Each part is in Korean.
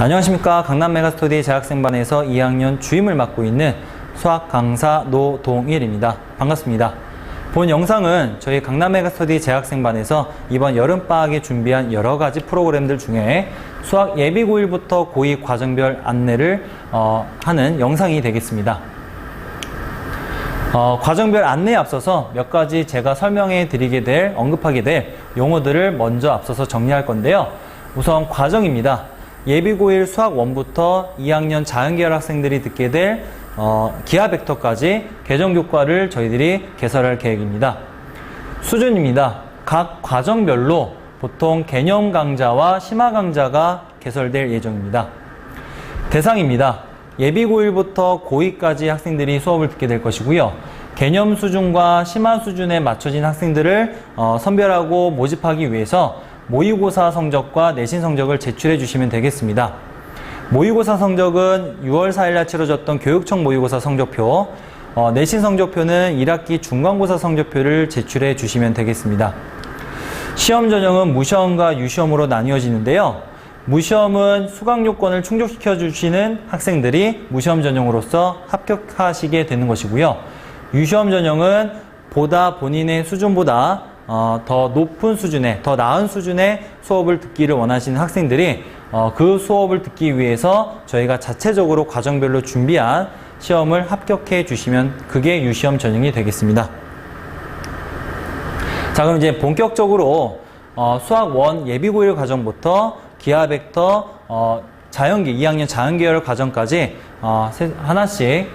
안녕하십니까. 강남 메가스터디 재학생반에서 2학년 주임을 맡고 있는 수학 강사 노동일입니다. 반갑습니다. 본 영상은 저희 강남 메가스터디 재학생반에서 이번 여름방학에 준비한 여러가지 프로그램들 중에 수학 예비 고1부터 고2 과정별 안내를 하는 영상이 되겠습니다. 과정별 안내에 앞서서 몇 가지 제가 언급하게 될 용어들을 먼저 앞서서 정리할 건데요. 우선 과정입니다. 예비 고1 수학 1부터 2학년 자연계열 학생들이 듣게 될 기하 벡터까지 개정 교과를 저희들이 개설할 계획입니다. 수준입니다. 각 과정별로 보통 개념 강좌와 심화 강좌가 개설될 예정입니다. 대상입니다. 예비 고1부터 고2까지 학생들이 수업을 듣게 될 것이고요. 개념 수준과 심화 수준에 맞춰진 학생들을 선별하고 모집하기 위해서 모의고사 성적과 내신 성적을 제출해 주시면 되겠습니다. 모의고사 성적은 6월 4일날 치러졌던 교육청 모의고사 성적표, 내신 성적표는 1학기 중간고사 성적표를 제출해 주시면 되겠습니다. 시험 전형은 무시험과 유시험으로 나뉘어지는데요. 무시험은 수강 요건을 충족시켜 주시는 학생들이 무시험 전형으로서 합격하시게 되는 것이고요. 유시험 전형은 본인의 수준보다 더 높은 수준의, 더 나은 수준의 수업을 듣기를 원하시는 학생들이 그 수업을 듣기 위해서 저희가 자체적으로 과정별로 준비한 시험을 합격해 주시면 그게 유시험 전형이 되겠습니다. 자, 그럼 이제 본격적으로 수학 1 예비 고1 과정부터 기하 벡터, 2학년 자연계열 과정까지 하나씩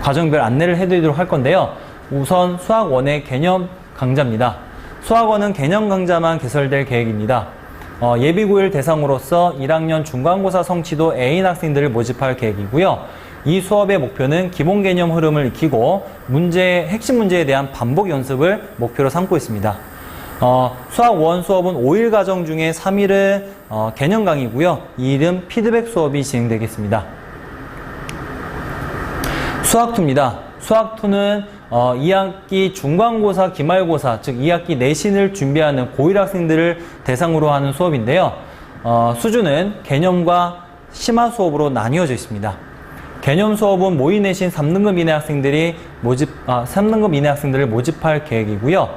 과정별 안내를 해드리도록 할 건데요. 우선 수학 1의 개념 강좌입니다. 수학 1은 개념 강좌만 개설될 계획입니다. 예비 고1 대상으로서 1학년 중간고사 성취도 A인 학생들을 모집할 계획이고요. 이 수업의 목표는 기본 개념 흐름을 익히고 핵심 문제에 대한 반복 연습을 목표로 삼고 있습니다. 수학 1 수업은 5일 과정 중에 3일은 개념 강의고요. 2일은 피드백 수업이 진행되겠습니다. 수학 2입니다. 수학 2는 2학기 중간고사, 기말고사, 즉 2학기 내신을 준비하는 고1 학생들을 대상으로 하는 수업인데요. 수준은 개념과 심화 수업으로 나뉘어져 있습니다. 개념 수업은 모의 내신 3등급 이내 학생들을 모집할 계획이고요.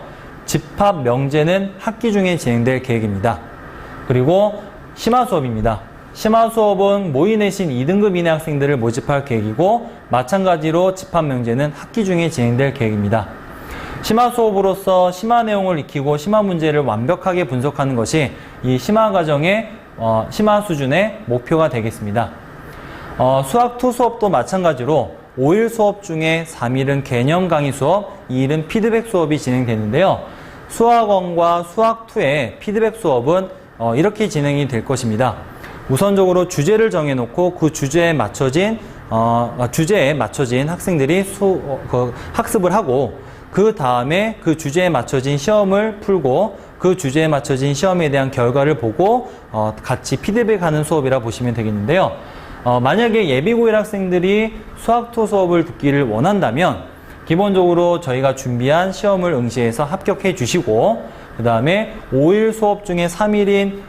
집합 명제는 학기 중에 진행될 계획입니다. 그리고 심화 수업입니다. 심화 수업은 모의 내신 2등급 이내 학생들을 모집할 계획이고 마찬가지로 집합 명제는 학기 중에 진행될 계획입니다. 심화 수업으로서 심화 내용을 익히고 심화 문제를 완벽하게 분석하는 것이 이 심화 과정의 심화 수준의 목표가 되겠습니다. 수학 2 수업도 마찬가지로 5일 수업 중에 3일은 개념 강의 수업, 2일은 피드백 수업이 진행되는데요. 수학 1과 수학 2의 피드백 수업은 이렇게 진행이 될 것입니다. 우선적으로 주제를 정해놓고 그 주제에 맞춰진 학생들이 학습을 하고 그 다음에 그 주제에 맞춰진 시험을 풀고 그 주제에 맞춰진 시험에 대한 결과를 보고 같이 피드백하는 수업이라 보시면 되겠는데요. 만약에 예비 고1 학생들이 수학 2 수업을 듣기를 원한다면 기본적으로 저희가 준비한 시험을 응시해서 합격해 주시고 그 다음에 5일 수업 중에 3일인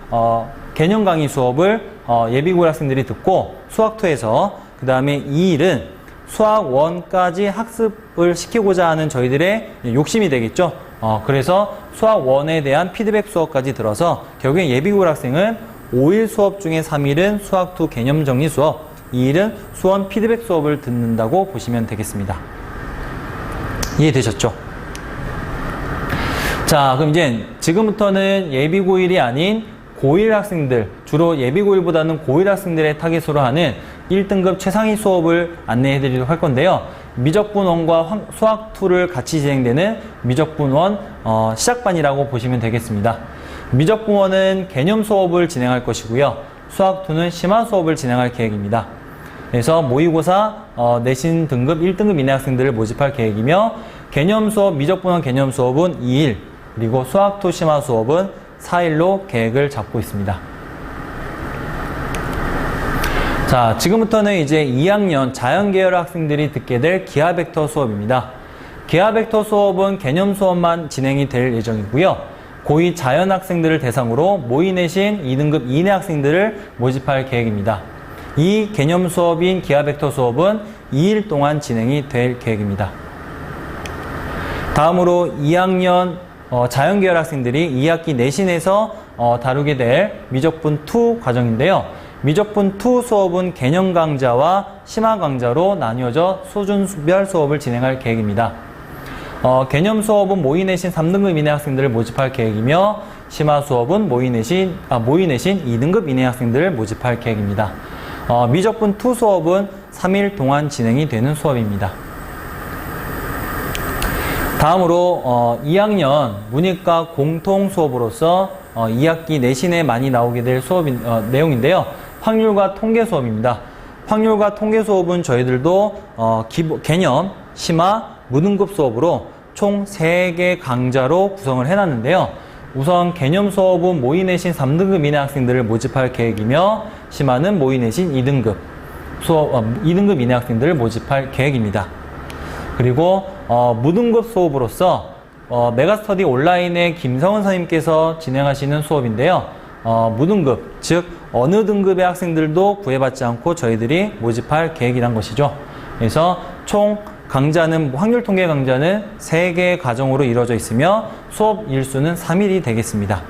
개념 강의 수업을 예비 고1 학생들이 듣고 수학 2에서 그 다음에 2일은 수학 1까지 학습을 시키고자 하는 저희들의 욕심이 되겠죠. 그래서 수학 1에 대한 피드백 수업까지 들어서 결국엔 예비 고1 학생은 5일 수업 중에 3일은 수학 2 개념 정리 수업, 2일은 수원 피드백 수업을 듣는다고 보시면 되겠습니다. 이해되셨죠? 자, 그럼 이제 지금부터는 예비 고1이 아닌 고1 학생들, 주로 예비 고1보다는 고1 학생들의 타겟으로 하는 1등급 최상위 수업을 안내해 드리도록 할 건데요. 미적분 1과 수학 2를 같이 진행되는 미적분 1 시작반이라고 보시면 되겠습니다. 미적분 1은 개념 수업을 진행할 것이고요. 수학 2는 심화 수업을 진행할 계획입니다. 그래서 모의고사 내신 등급 1등급 이내 학생들을 모집할 계획이며 개념 수업, 미적분 1 개념 수업은 2일, 그리고 수학 2 심화 수업은 4일로 계획을 잡고 있습니다. 자, 지금부터는 이제 2학년 자연계열 학생들이 듣게 될 기하 벡터 수업입니다. 기하 벡터 수업은 개념 수업만 진행이 될 예정이고요. 고2 자연 학생들을 대상으로 모의 내신 2등급 이내 학생들을 모집할 계획입니다. 이 개념 수업인 기하벡터 수업은 2일 동안 진행이 될 계획입니다. 다음으로 2학년 자연계열 학생들이 2학기 내신에서 다루게 될 미적분 2 과정인데요. 미적분 2 수업은 개념 강좌와 심화 강좌로 나뉘어져 수준별 수업을 진행할 계획입니다. 개념 수업은 모의 내신 3등급 이내 학생들을 모집할 계획이며 심화 수업은 모의 내신 2등급 이내 학생들을 모집할 계획입니다. 미적분 2 수업은 3일 동안 진행이 되는 수업입니다. 다음으로 2학년 문이과 공통 수업으로서 2학기 내신에 많이 나오게 될 내용인데요. 확률과 통계 수업입니다. 확률과 통계 수업은 저희들도 개념, 심화, 무등급 수업으로 총 3개 강좌로 구성을 해놨는데요. 우선 개념 수업은 모의 내신 3등급 이내 학생들을 모집할 계획이며 심화는 모의 내신 2등급 이내 학생들을 모집할 계획입니다. 그리고 무등급 수업으로서 메가스터디 온라인의 김성은 선생님께서 진행하시는 수업인데요. 무등급, 즉 어느 등급의 학생들도 구애받지 않고 저희들이 모집할 계획이란 것이죠. 그래서 총 강좌는 확률 통계 강좌는 3개의 과정으로 이루어져 있으며 수업 일수는 3일이 되겠습니다.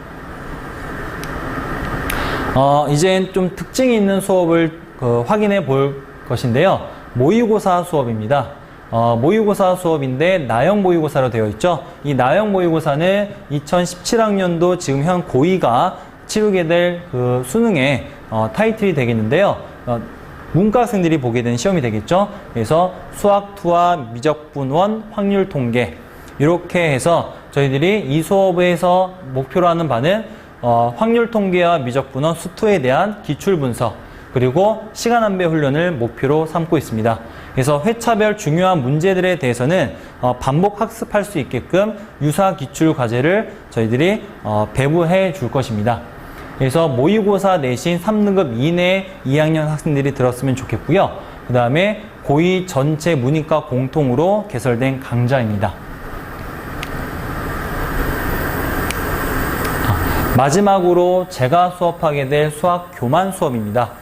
이제 좀 특징이 있는 수업을 확인해 볼 것인데요. 모의고사 수업입니다. 모의고사 수업인데 나형 모의고사로 되어 있죠. 이 나형 모의고사는 2017학년도 지금 현 고2가 치르게 될 그 수능의 타이틀이 되겠는데요. 문과 학생들이 보게 되는 시험이 되겠죠. 그래서 수학2와 미적분 1, 확률 통계 이렇게 해서 저희들이 이 수업에서 목표로 하는 바는 확률 통계와 미적분 1, 수2에 대한 기출 분석 그리고 시간 안배 훈련을 목표로 삼고 있습니다. 그래서 회차별 중요한 문제들에 대해서는 반복 학습할 수 있게끔 유사 기출 과제를 저희들이 배부해 줄 것입니다. 그래서 모의고사 내신 3등급 이내 2학년 학생들이 들었으면 좋겠고요. 그 다음에 고2 전체 문이과 공통으로 개설된 강좌입니다. 마지막으로 제가 수업하게 될 수학 교만 수업입니다.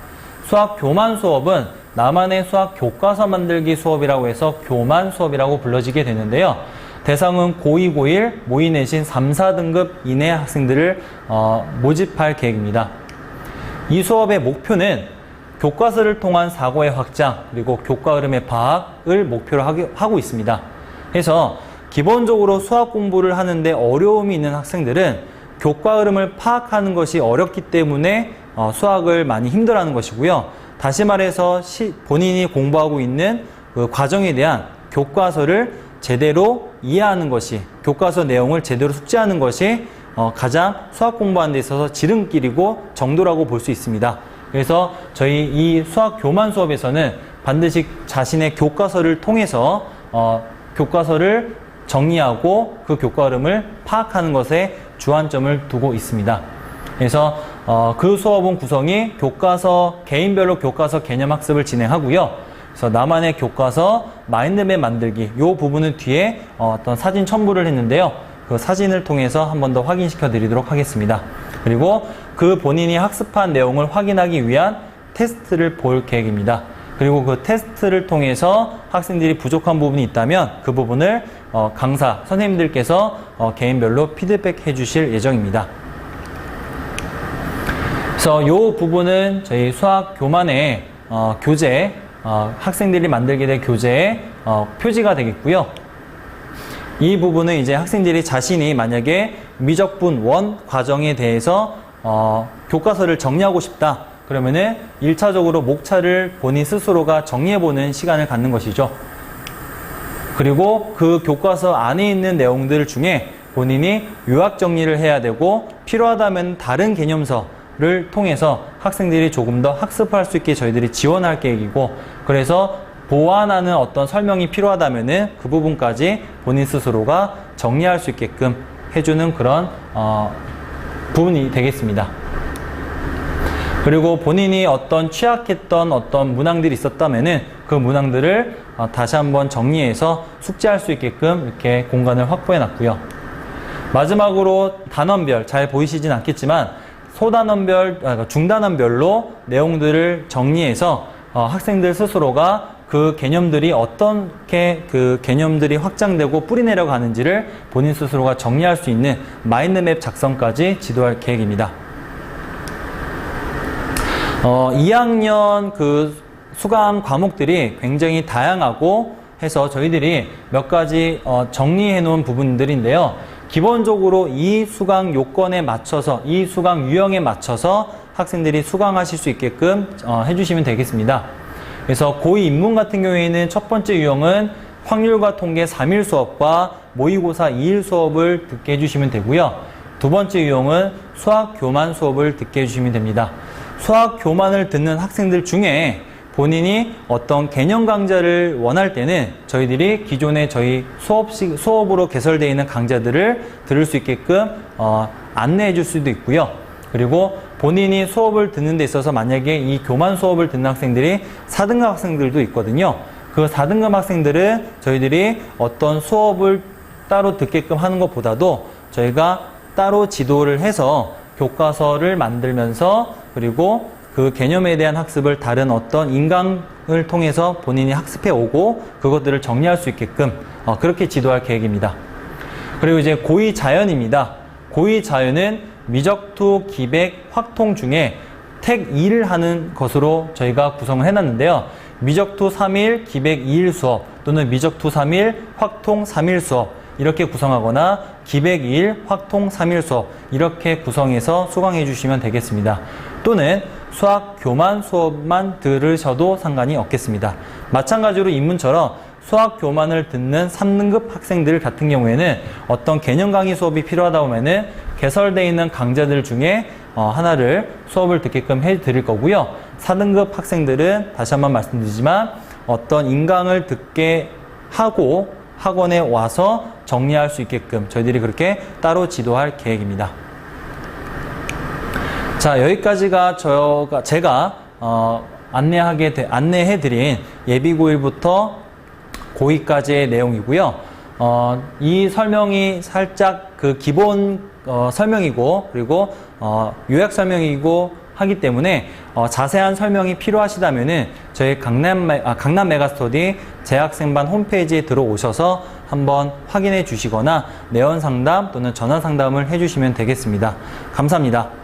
수학 교만 수업은 나만의 수학 교과서 만들기 수업이라고 해서 교만 수업이라고 불러지게 되는데요. 대상은 고2, 고1, 모의 내신 3, 4등급 이내 학생들을 모집할 계획입니다. 이 수업의 목표는 교과서를 통한 사고의 확장 그리고 교과 흐름의 파악을 목표로 하고 있습니다. 그래서 기본적으로 수학 공부를 하는데 어려움이 있는 학생들은 교과 흐름을 파악하는 것이 어렵기 때문에 수학을 많이 힘들어하는 것이고요. 다시 말해서 본인이 공부하고 있는 그 과정에 대한 교과서를 제대로 이해하는 것이, 교과서 내용을 제대로 숙지하는 것이 가장 수학 공부하는 데 있어서 지름길이고 정도라고 볼 수 있습니다. 그래서 저희 이 수학 교만 수업에서는 반드시 자신의 교과서를 통해서 교과서를 정리하고 그 교과 흐름을 파악하는 것에 주안점을 두고 있습니다. 그래서 그 수업은 구성이 개인별로 교과서 개념 학습을 진행하고요. 그래서 나만의 교과서 마인드맵 만들기 이 부분은 뒤에 어떤 사진 첨부를 했는데요. 그 사진을 통해서 한 번 더 확인시켜 드리도록 하겠습니다. 그리고 그 본인이 학습한 내용을 확인하기 위한 테스트를 볼 계획입니다. 그리고 그 테스트를 통해서 학생들이 부족한 부분이 있다면 그 부분을 강사, 선생님들께서 개인별로 피드백 해주실 예정입니다. 그래서 이 부분은 저희 수학 교만의 교재, 학생들이 만들게 될 교재의 표지가 되겠고요. 이 부분은 이제 학생들이 자신이 만약에 미적분 1 과정에 대해서 교과서를 정리하고 싶다. 그러면은 1차적으로 목차를 본인 스스로가 정리해보는 시간을 갖는 것이죠. 그리고 그 교과서 안에 있는 내용들 중에 본인이 요약 정리를 해야 되고 필요하다면 다른 개념서를 통해서 학생들이 조금 더 학습할 수 있게 저희들이 지원할 계획이고, 그래서 보완하는 어떤 설명이 필요하다면은 그 부분까지 본인 스스로가 정리할 수 있게끔 해주는 그런 부분이 되겠습니다. 그리고 본인이 어떤 취약했던 어떤 문항들이 있었다면은 그 문항들을 다시 한번 정리해서 숙지할 수 있게끔 이렇게 공간을 확보해 놨고요. 마지막으로 단원별, 잘 보이시진 않겠지만 소단원별, 중단원별로 내용들을 정리해서 학생들 스스로가 그 개념들이 어떻게 그 개념들이 확장되고 뿌리내려 가는지를 본인 스스로가 정리할 수 있는 마인드맵 작성까지 지도할 계획입니다. 2학년 그 수강 과목들이 굉장히 다양하고 해서 저희들이 몇 가지 정리해 놓은 부분들인데요. 기본적으로 이 수강 요건에 맞춰서, 이 수강 유형에 맞춰서 학생들이 수강하실 수 있게끔 해주시면 되겠습니다. 그래서 고2 인문 같은 경우에는 첫 번째 유형은 확률과 통계 3일 수업과 모의고사 2일 수업을 듣게 해주시면 되고요. 두 번째 유형은 수학 교만 수업을 듣게 해주시면 됩니다. 수학 교만을 듣는 학생들 중에 본인이 어떤 개념 강좌를 원할 때는 저희들이 기존에 저희 수업으로 개설되어 있는 강좌들을 들을 수 있게끔 안내해 줄 수도 있고요. 그리고 본인이 수업을 듣는 데 있어서 만약에 이 교만 수업을 듣는 학생들이 4등급 학생들도 있거든요. 그 4등급 학생들은 저희들이 어떤 수업을 따로 듣게끔 하는 것보다도 저희가 따로 지도를 해서 교과서를 만들면서 그리고 그 개념에 대한 학습을 다른 어떤 인강을 통해서 본인이 학습해 오고 그것들을 정리할 수 있게끔 그렇게 지도할 계획입니다. 그리고 이제 고2 자연입니다. 고2 자연은 미적투, 기백, 확통 중에 택 2를 하는 것으로 저희가 구성을 해놨는데요. 미적투 3일, 기백 2일 수업 또는 미적투 3일, 확통 3일 수업 이렇게 구성하거나 기백 2일, 확통 3일 수업 이렇게 구성해서 수강해 주시면 되겠습니다. 또는 수학 교만 수업만 들으셔도 상관이 없겠습니다. 마찬가지로 인문처럼 수학 교만을 듣는 3등급 학생들 같은 경우에는 어떤 개념 강의 수업이 필요하다 보면은 개설되어 있는 강좌들 중에 하나를 수업을 듣게끔 해 드릴 거고요. 4등급 학생들은 다시 한번 말씀드리지만 어떤 인강을 듣게 하고 학원에 와서 정리할 수 있게끔 저희들이 그렇게 따로 지도할 계획입니다. 자, 여기까지가 제가 안내해드린 예비고1부터 고2까지의 내용이고요. 이 설명이 살짝 그 기본 설명이고 그리고 요약 설명이고 하기 때문에 자세한 설명이 필요하시다면은 저희 강남 메가스터디 재학생반 홈페이지에 들어오셔서 한번 확인해 주시거나 내원 상담 또는 전화 상담을 해 주시면 되겠습니다. 감사합니다.